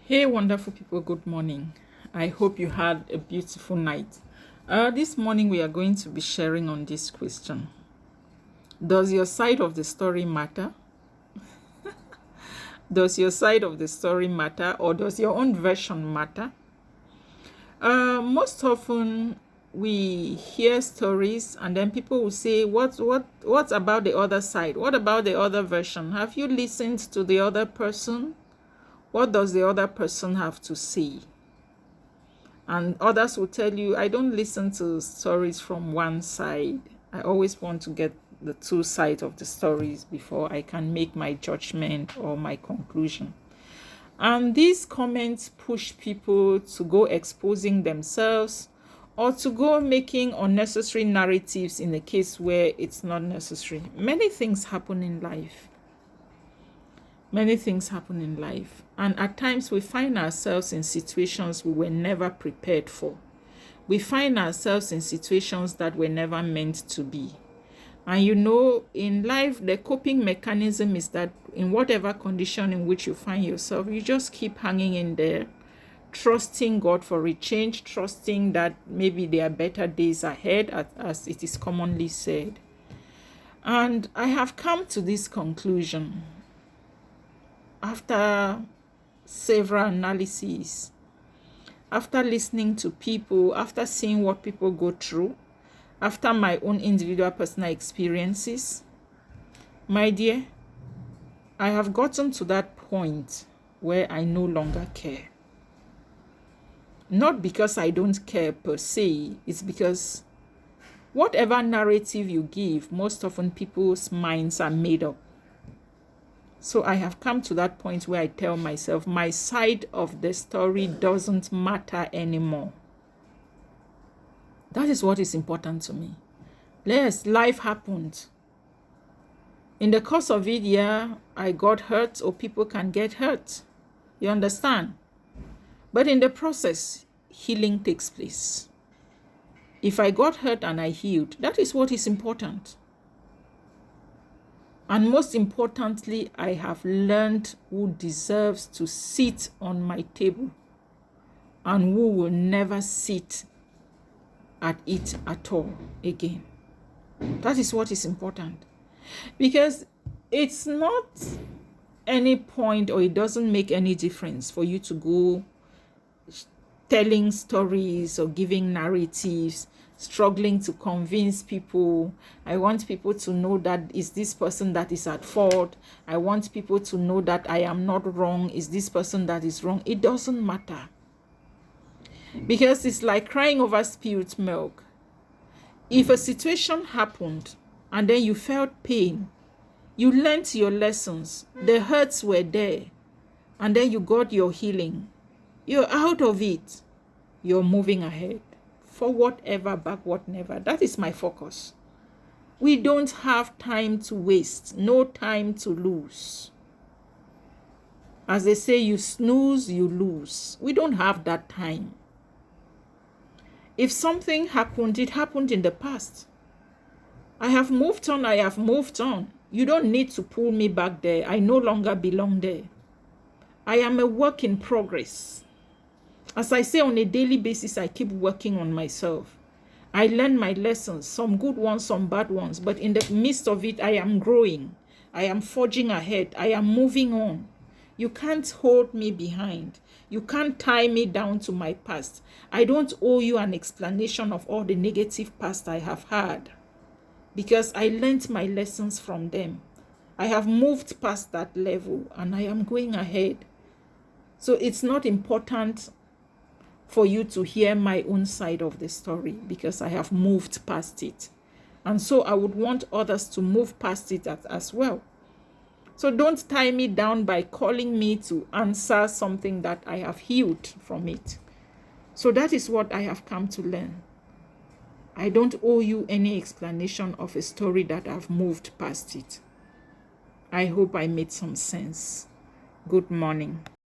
Hey, wonderful people, good morning. I hope you had a beautiful night. This morning, we are going to be sharing on this question. Does your side of the story matter? Does your side of the story matter, or does your own version matter? Most often, we hear stories and then people will say, what about the other side? What about the other version? Have you listened to the other person? What does the other person have to say? And others will tell you, I don't listen to stories from one side. I always want to get the two sides of the stories before I can make my judgment or my conclusion. And these comments push people to go exposing themselves or to go making unnecessary narratives in a case where it's not necessary. Many things happen in life. Many things happen in life, and at times we find ourselves in situations we were never prepared for. We find ourselves in situations that were never meant to be. And in life, the coping mechanism is that in whatever condition in which you find yourself, you just keep hanging in there, trusting God for a change, trusting that maybe there are better days ahead, as it is commonly said. And I have come to this conclusion after several analyses, after listening to people, after seeing what people go through, after my own individual personal experiences. My dear, I have gotten to that point where I no longer care. Not because I don't care per se, it's because whatever narrative you give, most often people's minds are made up. So I have come to that point where I tell myself my side of the story doesn't matter anymore. That is what is important to me. Yes, life happened. In the course of it, I got hurt, or people can get hurt. You understand? But in the process, healing takes place. If I got hurt and I healed, that is what is important. And most importantly, I have learned who deserves to sit on my table and who will never sit at it at all again. That is what is important. Because it's not any point, or it doesn't make any difference for you to go telling stories or giving narratives, struggling to convince people. I want people to know that it's this person that is at fault. I want people to know that I am not wrong. It's this person that is wrong. It doesn't matter. Because it's like crying over spilled milk. If a situation happened and then you felt pain, you learned your lessons, the hurts were there, and then you got your healing. You're out of it. You're moving ahead. Forward ever, backward never. That is my focus. We don't have time to waste, no time to lose. As they say, you snooze, you lose. We don't have that time. If something happened, it happened in the past. I have moved on. You don't need to pull me back there. I no longer belong there. I am a work in progress. As I say, on a daily basis, I keep working on myself. I learn my lessons, some good ones, some bad ones, but in the midst of it, I am growing. I am forging ahead. I am moving on. You can't hold me behind. You can't tie me down to my past. I don't owe you an explanation of all the negative past I have had, because I learned my lessons from them. I have moved past that level and I am going ahead. So it's not important for you to hear my own side of the story, because I have moved past it. And so I would want others to move past it as well. So don't tie me down by calling me to answer something that I have healed from it. So that is what I have come to learn. I don't owe you any explanation of a story that I've moved past it. I hope I made some sense. Good morning.